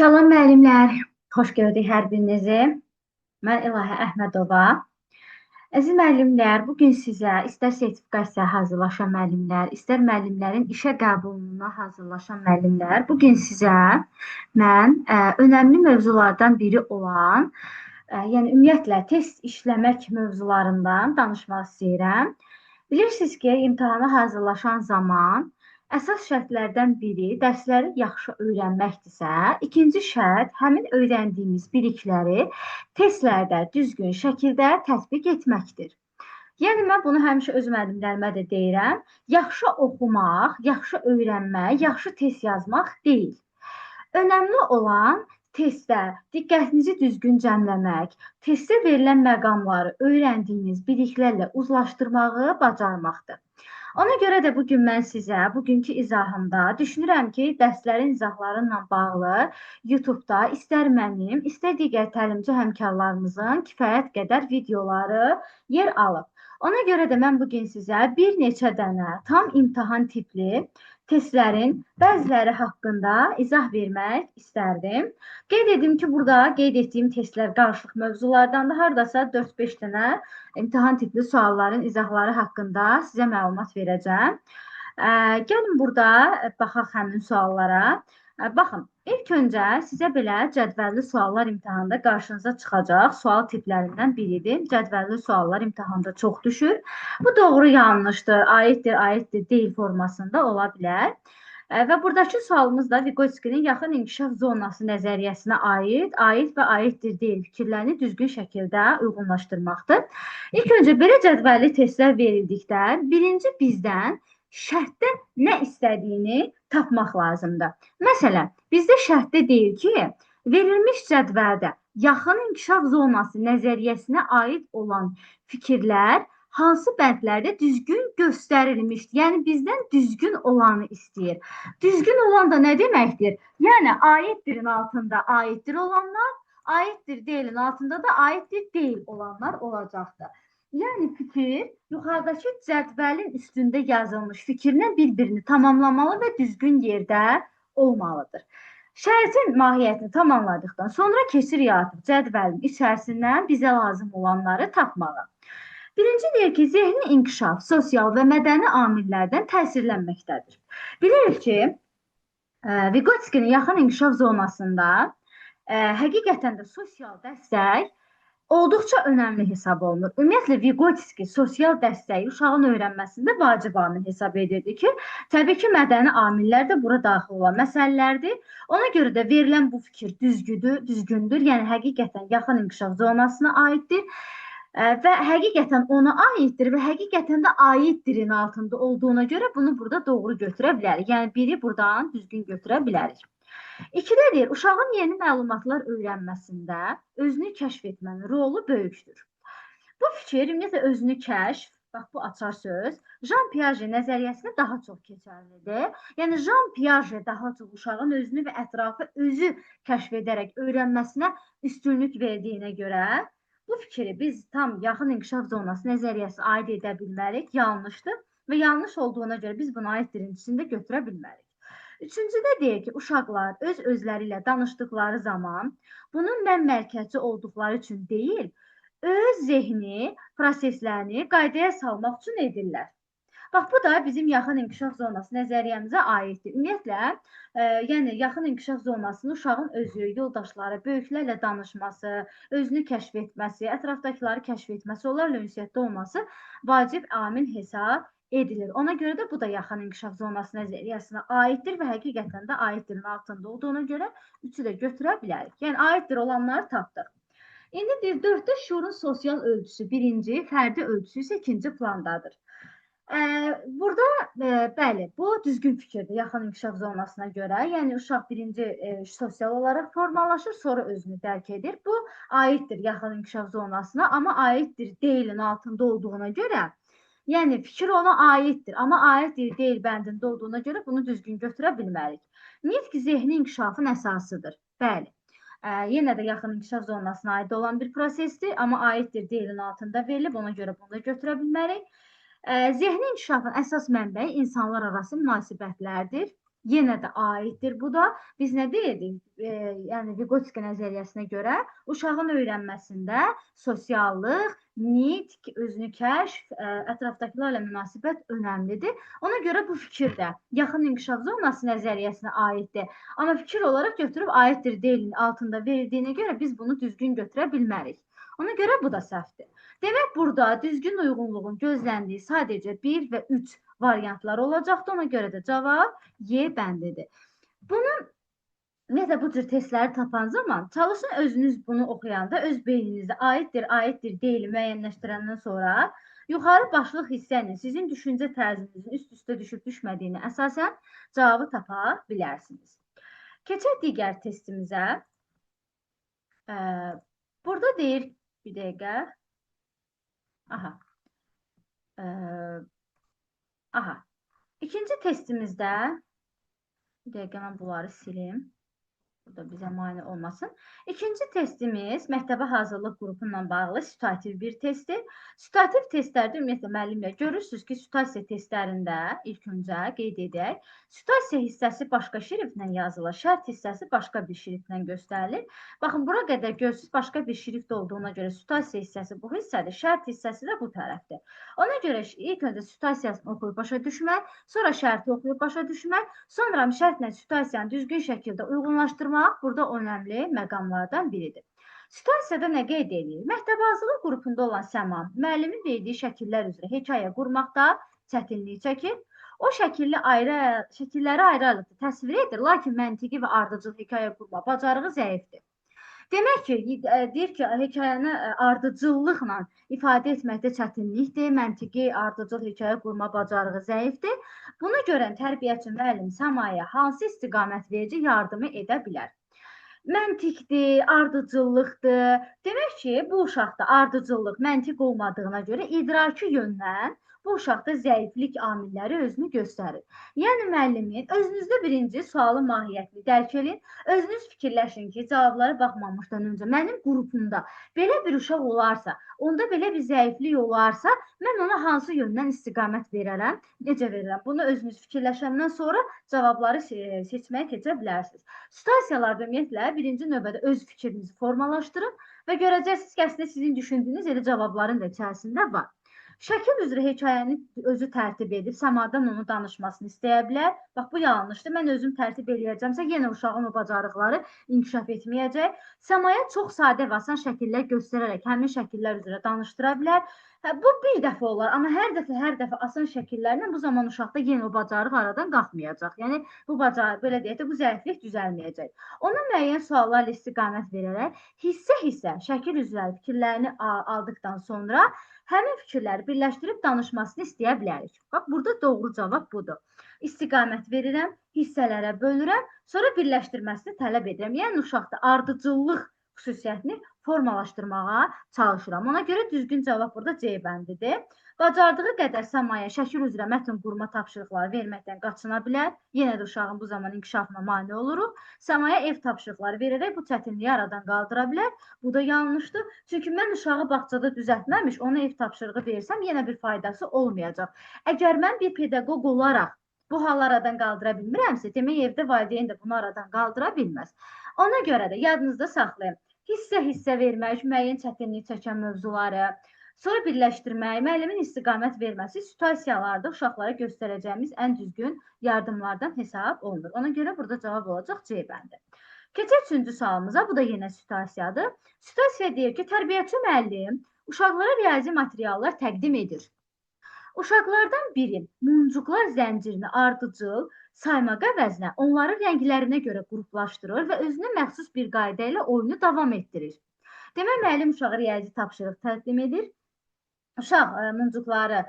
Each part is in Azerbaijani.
Salam müəllimlər, xoş gördük hər birinizi. Mən İlahə Əhmədova. Əziz müəllimlər, bu gün sizə istər sertifikasiya hazırlaşan müəllimlər, istər müəllimlərin işə qəbuluna hazırlaşan müəllimlər, bu gün sizə mən önəmli mövzulardan biri olan, yəni ümumiyyətlə test işləmək mövzularından danışmaq istəyirəm. Bilirsiniz ki, imtahana hazırlaşan zaman əsas şərtlərdən biri dərsləri yaxşı öyrənməkdirsə, ikinci şərt həmin öyrəndiyimiz bilikləri testlərdə düzgün şəkildə tətbiq etməkdir. Yəni mən bunu həmişə öz müəllimlərimə də deyirəm. Yaxşı oxumaq, yaxşı öyrənmək, yaxşı test yazmaq deyil. Önəmli olan testdə diqqətinizi düzgün cəmləmək, testdə verilən məqamları öyrəndiyiniz biliklərlə uzlaşdırmağı bacarmaqdır. Ona görə də bugün mən sizə, bugünkü izahımda düşünürəm ki, dərslərin izahları ilə bağlı YouTube-da istər mənim, istər digər təlimçi həmkarlarımızın kifayət qədər videoları yer alıb. Ona görə də mən bugün sizə bir neçə dənə tam imtahan tipli testlərin bəziləri haqqında izah vermək istərdim. Qeyd edim ki, burada qeyd etdiyim testlər qarşılıq mövzulardandır. Hardasa 4-5 dənə imtahan tipli sualların izahları haqqında sizə məlumat verəcəm. Gəlin burada baxaq həmin suallara. Baxın, ilk öncə sizə belə cədvəlli suallar imtahanda qarşınıza çıxacaq sual tiplərindən biridir. Cədvəlli suallar imtahanda çox düşür. Bu doğru yanlışdır, aiddir, aiddir, deyil formasında ola bilər. Və buradakı sualımız da Vygotsky'nin yaxın inkişaf zonası nəzəriyyəsinə aid və aiddir deyil fikirlərini düzgün şəkildə uyğunlaşdırmaqdır. İlk öncə belə cədvəlli testlər verildikdə birinci bizdən şərtdə nə istədiyini tapmaq lazımdır. Məsələn, bizdə şərtdə deyir ki, verilmiş cədvəldə yaxın inkişaf zonası nəzəriyyəsinə aid olan fikirlər hansı bəndlərdə düzgün göstərilmişdir. Yəni bizdən düzgün olanı istəyir. Düzgün olan da nə deməkdir? Yəni aiddirin altında aiddir olanlar, aiddir deyilin altında da aiddir deyil olanlar olacaqdır. Yəni fikir yuxarıdakı cədvəlin üstündə yazılmış fikirlə bir-birini tamamlamalı və düzgün yerdə olmalıdır. Şərtin mahiyyətini tamamladıqdan sonra keçirik artıq cədvəlin içərisindən bizə lazım olanları tapmağa. Birinci deyir ki, zehni inkişaf sosial və mədəni amillərdən təsirlənməkdədir. Bilirik ki, Vygotsky'nin yaxın inkişaf zonasında həqiqətən də sosial dəstək olduqca önəmli hesab olunur. Ümumiyyətlə, Vygotsky sosial dəstəyi uşağın öyrənməsində vacib amil hesab edirdi ki, təbii ki, mədəni amillər də bura daxil olan məsələlərdir. Ona görə də verilən bu fikir düzgündür, yəni həqiqətən yaxın inkişaf zonasına aiddir və həqiqətən ona aiddir və həqiqətən də aiddirin altında olduğuna görə bunu burada doğru götürə bilərik. Yəni, biri buradan düzgün götürə bilərik. İkidə deyir, uşağın yeni məlumatlar öyrənməsində özünü kəşf etmənin rolu böyükdür. Bu fikir, ümumiyyətlə özünü kəşf, bax bu açar söz, Jean Piaget nəzəriyyəsinə daha çox keçərlidir. Yəni, Jean Piaget daha çox uşağın özünü və ətrafı özü kəşf edərək öyrənməsinə üstünlük verdiyinə görə, bu fikri biz tam yaxın inkişaf zonası nəzəriyyəsi aid edə bilmərik, yanlışdır və yanlış olduğuna görə biz bunu aiddirin içində götürə bilmərik. Üçüncüdə deyir ki, uşaqlar öz-özləri ilə danışdıqları zaman bunun mən mərkəzçi olduqları üçün deyil, öz zehni proseslərini qaydaya salmaq üçün edirlər. Bax, bu da bizim yaxın inkişaf zonası nəzəriyyəmizə aiddir. Ümumiyyətlə, yəni yaxın inkişaf zonasını uşağın özü, yoldaşları, böyüklərlə danışması, özünü kəşf etməsi, ətrafdakıları kəşf etməsi, onlarla ünsiyyətdə olması vacib amil hesab edilir. Ona görə də bu da yaxın inkişaf zonası nəzəriyyəsinə aiddir və həqiqətən də aiddirin altında olduğuna görə üçü də götürə bilərik. Yəni, aiddir olanları tapdıq. İndi deyir, 4-də şuurun sosial ölçüsü birinci, fərdi ölçüsü isə ikinci plandadır. Burada, bəli, bu düzgün fikirdir yaxın inkişaf zonasına görə. Yəni, uşaq birinci sosial olaraq formalaşır, sonra özünü dərk edir. Bu, aiddir yaxın inkişaf zonasına, amma aiddir deyilin altında olduğuna görə, yəni, fikir ona aiddir, amma aiddir deyil bəndində olduğuna görə bunu düzgün götürə bilmərik. Nitq zehni inkişafın əsasıdır. Bəli, yenə də yaxın inkişaf zonasına aid olan bir prosesdir, amma aiddir deyilin altında verilib, ona görə bunu da götürə bilmərik. Zehni inkişafın əsas mənbəyi insanlar arası münasibətlərdir. yenə də aiddir. Bu da biz nə deyirik? Yəni Vygotsky nəzəriyyəsinə görə uşağın öyrənməsində sosiallıq, nitq, özünü kəşf, ətrafdakılarla münasibət önəmlidir. Ona görə bu fikir də yaxın inkişaf zonası nəzəriyyəsinə aiddir. Amma fikir olaraq götürüb aiddir deyilin altında verildiğinə görə biz bunu düzgün götürə bilmərik. Ona görə bu da səhvdir. Demək, burada düzgün uyğunluğun gözləndiyi sadəcə 1 və 3 variantlar olacaqdır. Ona görə də cavab Y bəndidir. Bunu ümumiyyətlə bu cür testləri tapan zaman çalışın özünüz bunu oxuyanda öz beyninizdə aiddir deyil müəyyənləşdirəndən sonra yuxarı başlıq hissə ilə sizin düşüncə tərzinizin üst-üstə düşüb düşmədiyini əsasən cavabı tapa bilərsiniz. Keçək digər testimizə. Burada deyir, bir dəqiqə. Aha. İkinci testimizdə, bir dəqiqə mən bunları silim. Burada bizə mane olmasın. İkinci testimiz məktəbə hazırlıq qrupu ilə bağlı situativ bir testdir. Situativ testlərdə ümumiyyətlə müəllimlər görürsünüz ki, situasiya testlərində ilk öncə qeyd edək. Situasiya hissəsi başqa şriftlə yazılır, şərt hissəsi başqa bir şriftlə göstərilir. Baxın, bura qədər görürsünüz, başqa bir şrift olduğuna görə situasiya hissəsi bu hissədir, şərt hissəsi də bu tərəfdir. Ona görə ilk öncə situasiyasını oxuyub başa düşmək, sonra şərti oxuyub başa düşmək, sonra şərtlə situasiyanı düzgün şəkildə uyğunlaşdırmaq burada önəmli məqamlardan biridir. Situasiyada nə qeyd edilir? Məktəbə hazırlıq qrupunda olan Səma müəllimin verdiyi şəkillər üzrə hekayə qurmaqda çətinlik çəkir. O şəkilləri ayrı-ayrılıqda təsvir edir, lakin məntiqi və ardıcıl hekayə qurma bacarığı zəifdir. Demək ki, deyir ki, hekayəni ardıcıllıqla ifadə etməkdə çətinlikdir, məntiqi, ardıcıl hekayə qurma bacarığı zəifdir. Bunu görən tərbiyəçi müəllim Səmaya hansı istiqamət verici yardımı edə bilər? Məntiqdir, ardıcıllıqdır. Demək ki, bu uşaqda ardıcıllıq, məntiq olmadığına görə idraki yöndən bu uşaqda zəiflik amilləri özünü göstərir. Yəni müəllimin özünüzdə birinci sualın mahiyyətini dərk edin, özünüz fikirləşin ki, cavablara baxmamışdan öncə mənim qrupumda belə bir uşaq olarsa, onda belə bir zəiflik olarsa, mən ona hansı yöndən istiqamət verərəm, necə verirəm? Bunu özünüz fikirləşəndən sonra cavabları seçməyə keçə bilərsiniz. Situasiyalarda ümumiyyətlə birinci növbədə öz fikrinizi formalaşdırın və görəcəksiniz ki, əslində sizin düşündüyünüz elə cavabların da içərisində var. Şəkil üzrə hekayəni özü tərtib edib Səmadan onu danışmasını istəyə bilər. Bax, bu yanlışdır. Mən özüm tərtib eləyəcəmsə, yenə uşağın o bacarıqları inkişaf etməyəcək. Səmaya çox sadə və asan şəkillər göstərərək həmin şəkillər üzrə danışdıra bilər. Bu bir dəfə olar, amma hər dəfə asan şəkillərlə bu zaman uşaqda yenə o bacarıq aradan qalxmayacaq. Yəni, bu bacarıq, belə deyək də, bu zəiflik düzəlməyəcək. Ona müəyyən suallarla istiqamət verərək, hissə-hissə şəkil üzrə fikirlərini aldıqdan sonra həmin fikirləri birləşdirib danışmasını istəyə bilərik. Bax, burada doğru cavab budur. İstiqamət verirəm, hissələrə bölürəm, sonra birləşdirməsini tələb edirəm. Yəni, uşaqda ardıcıllıq xüsusiyyətini formalaşdırmağa çalışıram. Ona görə düzgün cavab burada C bəndidir. Bacardığı qədər Səmaya şəkil üzrə mətn qurma tapşırıqları verməkdən qaçına bilər. Yenə də uşağın bu zaman inkişafına mane oluruq. Səmaya ev tapşırıqları verərək bu çətinliyi aradan qaldıra bilər. Bu da yanlışdır. Çünki mən uşağı bağçada düzəltməmiş, ona ev tapşırığı versəm, yenə bir faydası olmayacaq. Əgər mən bir pedaqoq olaraq bu halları aradan qaldıra bilmirəmsə, demək evdə valideyn də bunu aradan qaldıra bilməz. Ona görə də yadınızda saxlayın. Hissə vermək, müəyyən çətinlik çəkən mövzuları, sonra birləşdirmək, müəllimin istiqamət verməsi situasiyalarda uşaqlara göstərəcəyimiz ən düzgün yardımlardan hesab olunur. Ona görə burada cavab olacaq C bəndi. Keçək üçüncü sualımıza, bu da yenə situasiyadır. Situasiya deyir ki, tərbiyəçi müəllim uşaqlara riyazi materiallar təqdim edir. Uşaqlardan biri muncuqlar zəncirini ardıcıl saymaq əvəzinə onları rənglərinə görə qruplaşdırır və özünə məxsus bir qayda ilə oyunu davam etdirir. Demək, müəllim uşağa riyazi tapşırıq təqdim edir. Uşaq muncuqları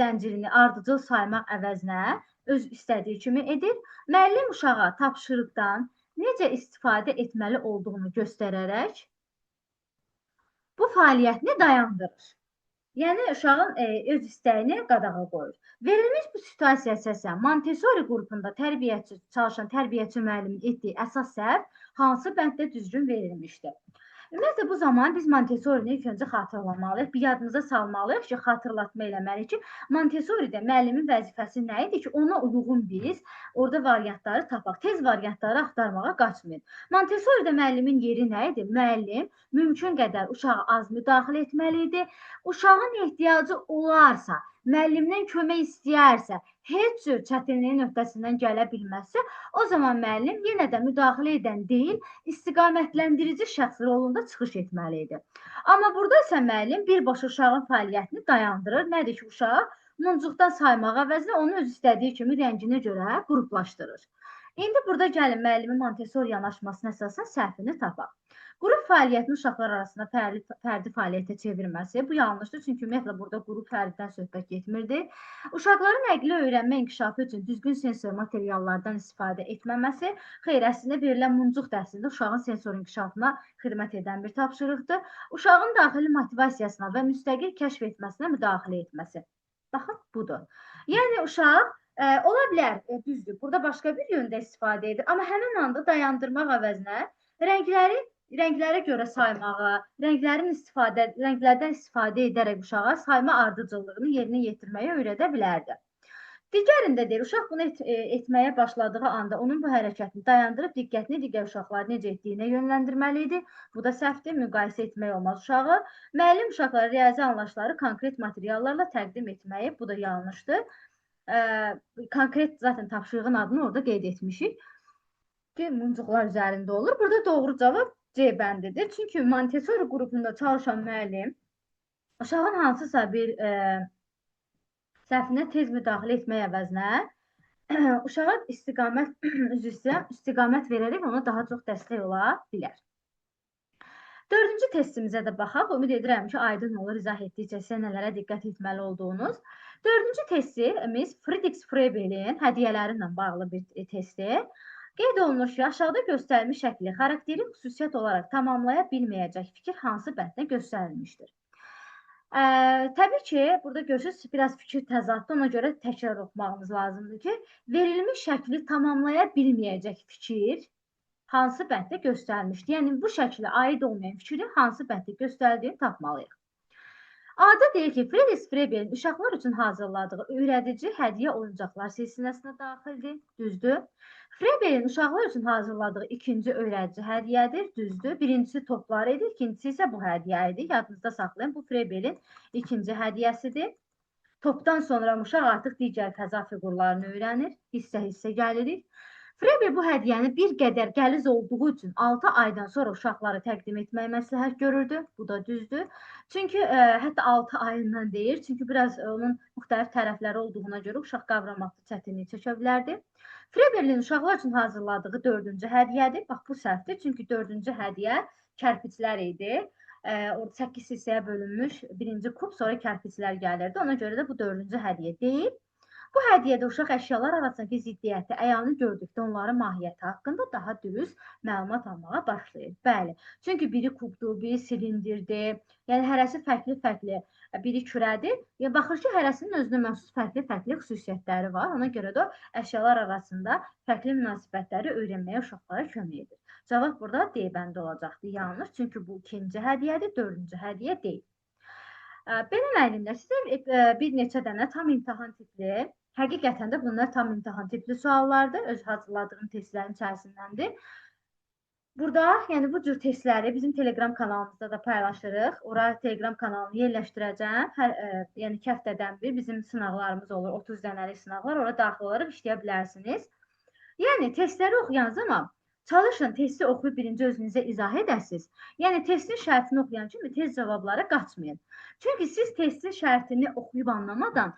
zəncirini ardıcıl saymaq əvəzinə öz istədiyi kimi edir. Müəllim uşağa tapşırıqdan necə istifadə etməli olduğunu göstərərək bu fəaliyyətini dayandırır. Yəni, uşağın öz istəyini qadağa qoyur. Verilmiş bu situasiya əsasən Montessori qrupunda çalışan tərbiyəçi müəllimin etdiyi əsas səhv hansı bənddə düzgün verilmişdir? Ümumiyyətlə bu zaman biz Montessorini ilk öncə xatırlamalıyıq, bir yadımıza salmalıyıq ki, xatırlatma eləməliyik ki, Montessoridə müəllimin vəzifəsi nə idi ki, ona uyğun biz orada variantları tapaq, tez variantları axtarmağa qaçmayın. Montessoridə müəllimin yeri nə idi? Müəllim mümkün qədər uşağa az müdaxilə etməli idi. Uşağın ehtiyacı olarsa, müəllimdən kömək istəyərsə, heç cür çətinliyin öhdəsindən gələ bilməzsə, o zaman müəllim yenə də müdaxilə edən deyil, istiqamətləndirici şəxs rolunda çıxış etməli idi. Amma burada isə müəllim birbaşa uşağın fəaliyyətini dayandırır. Nədir ki, uşağı muncuqdan saymaq əvəzinə onu öz istədiyi kimi rənginə görə qruplaşdırır. İndi burada gəlin müəllimin Montessori yanaşmasına əsasən səhvini tapaq. Qrup fəaliyyətini uşaqlar arasında fərdi fəaliyyətə çevirməsi, bu yanlışdır. Çünki ümumiyyətlə burada qrup fəaliyyətdən söhbət getmirdi. Uşaqların əqli öyrənmə inkişafı üçün düzgün sensor materiallardan istifadə etməməsi, xeyr, əslində verilən muncuq dərsində uşağın sensor inkişafına xidmət edən bir tapşırıqdır. Uşağın daxili motivasiyasına və müstəqil kəşf etməsinə müdaxilə etməsi. Baxın, budur. Yəni, uşaq ola bilər, düzdür, burada başqa bir yöndə istifadə edir, amma həmin anda dayandırmaq əvəzinə rənglərə görə saymağa, rənglərdən istifadə edərək uşağa sayma ardıcıllığını yerinə yetirməyə öyrədə bilərdi. Digərində deyir, uşaq bunu etməyə başladığı anda onun bu hərəkətini dayandırıb diqqətini digər uşaqlar necə etdiyinə yönləndirməli idi. Bu da səhvdir, müqayisə etmək olmaz uşağı. Müəllim uşaqlara riyazi anlayışları konkret materiallarla təqdim etməyi, bu da yanlışdır. Konkret zaten tapşırığın adını orada qeyd etmişik ki, muncuqlar üzərində olur. Burada doğru cavab C bəndidir. Çünki Montessori qrupunda çalışan müəllim uşağın hansısa bir səhvinə tez müdaxilə etmək əvəzinə uşağa istiqamət verərək ona daha çox dəstək ola bilər. Dördüncü testimizə də baxaq. Ümid edirəm ki, aydın olur, izah etdikcə sizə nələrə diqqət etməli olduğunuz. Dördüncü testimiz Friedrich Froebelin hədiyyələri ilə bağlı bir testdir. Qeyd olunur ki, aşağıda göstərilmiş şəkli xarakteri xüsusiyyət olaraq tamamlaya bilməyəcək fikir hansı bənddə göstərilmişdir? Təbii ki, burada görürsünüz, biraz fikir təzaddır, ona görə təkrar oxumağımız lazımdır ki, verilmiş şəkli tamamlaya bilməyəcək fikir hansı bənddə göstərilmişdir? Yəni, bu şəklə aid olmayan fikri hansı bənddə göstərdiyini tapmalıyıq. A'da deyir ki, Friedrich Froebelin uşaqlar üçün hazırladığı öyrədici hədiyyə oyuncaqlar silsiləsinə daxildir, düzdür. Froebelin uşaqlar üçün hazırladığı ikinci öyrədici hədiyyədir, düzdür. Birincisi toplar idi, ikincisi isə bu hədiyyə idi. Yadınızda saxlayın, bu Froebelin ikinci hədiyyəsidir. Topdan sonra uşaq artıq digər fəza fiqurlarını öyrənir, hissə-hissə gəlirik. Froebel bu hədiyyəni bir qədər qəliz olduğu üçün 6 aydan sonra uşaqları təqdim etməyi məsləhət görürdü. Bu da düzdür. Çünki hətta 6 ayından deyir. Çünki biraz onun müxtəlif tərəfləri olduğuna görə uşaq qavramaqda çətinlik çəkə bilərdi. Froebelin uşaqlar üçün hazırladığı 4-cü hədiyyədir. Bax, bu səhvdir. Çünki 4-cü hədiyyə kərpiclər idi. Orada 8 hissəyə bölünmüş birinci kub, sonra kərpiclər gəlirdi. Ona görə də bu 4-cü hədiyyə deyil. Bu hədiyyədə uşaq əşyalar arasındakı ziddiyyəti, əyanı gördükdə onların mahiyyəti haqqında daha dürüst məlumat almağa başlayır. Bəli, çünki biri kubdur, biri silindirdir, yəni hərəsi fərqli-fərqli, biri kürədir. Baxır ki, hərəsinin özünə məxsus fərqli-fərqli xüsusiyyətləri var. Ona görə də əşyalar arasında fərqli münasibətləri öyrənməyə uşaqlara kömək edir. Cavab burada D bəndi olacaqdır. Yanlış, çünki bu ikinci hədiyyədir, 4-cü hədiyyə deyil. Belə müəllimlər, sizə bir neçə dənə tam imtahan tipli, həqiqətən də bunlar tam imtahan tipli suallardır, öz hazırladığım testlərin içərisindəndir. Burada, yəni bu cür testləri bizim Telegram kanalımızda da paylaşırıq. Ora Telegram kanalını yerləşdirəcəm. Yəni 2 həftədən bir bizim sınaqlarımız olur, 30 dənəlik sınaqlar. Ora daxil olaraq işləyə bilərsiniz. Yəni testləri oxuyan zaman çalışın, testi oxuyub birinci özünüzə izah edəsiniz. Yəni, testin şərtini oxuyan kimi tez cavablara qaçmayın. Çünki siz testin şərtini oxuyub anlamadan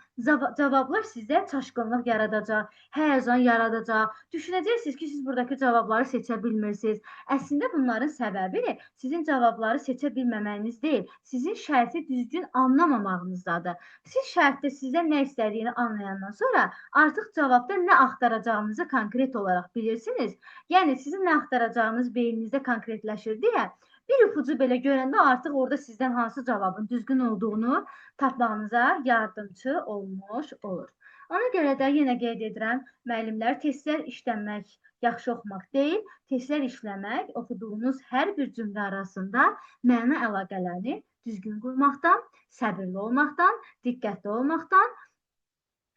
cavablar sizdə çaşqınlıq yaradacaq, həyəcan yaradacaq. Düşünəcəksiniz ki, siz buradakı cavabları seçə bilmirsiniz. Əslində bunların səbəbi sizin cavabları seçə bilməməyiniz deyil, sizin şərti düzgün anlamamağınızdadır. Siz şərtdə sizə nə istədiyini anlayandan sonra artıq cavabda nə axtaracağınızı konkret olaraq bilirsiniz. Yəni, sizin nə axtaracağınız beyninizdə konkretləşir deyə bir ipucu belə görəndə artıq orada sizdən hansı cavabın düzgün olduğunu tapmağınıza yardımcı olmuş olur. Ona görə də yenə qeyd edirəm, müəllimlər testlər işləmək, yaxşı oxumaq deyil, testlər işləmək, oxuduğunuz hər bir cümlə arasında məna əlaqələrini düzgün qurmaqdan, səbirli olmaqdan, diqqətli olmaqdan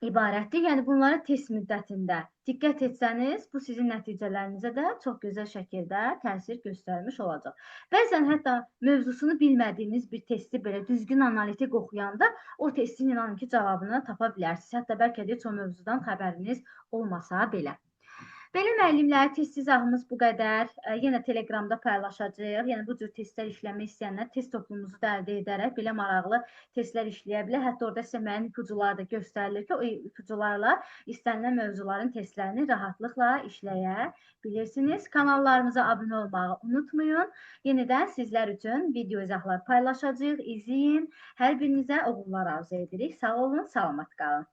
ibarətdir. Yəni bunlara test müddətində diqqət etsəniz, bu sizin nəticələrinizə də çox gözəl şəkildə təsir göstərmiş olacaq. Bəzən hətta mövzusunu bilmədiyiniz bir testi belə düzgün analitik oxuyanda o testin inanın ki, cavabını tapa bilərsiniz. Hətta bəlkə də heç o mövzudan xəbəriniz olmasa belə. Belə müəllimlər, test izahımız bu qədər. Yenə Telegramda paylaşacağıq. Yəni bu cür testlər işləmək istəyənlər test toplumunuzu da əldə edərək belə maraqlı testlər işləyə bilər. Hətta orada sizə müəyyən ipucular da göstərilir ki, o ipucularla istənilən mövzuların testlərini rahatlıqla işləyə bilirsiniz. Kanallarımıza abunə olmağı unutmayın. Yenidən sizlər üçün video izahlar paylaşacağıq. İzləyin. Hər birinizə uğurlar arzu edirik. Sağ olun, salamat qalın.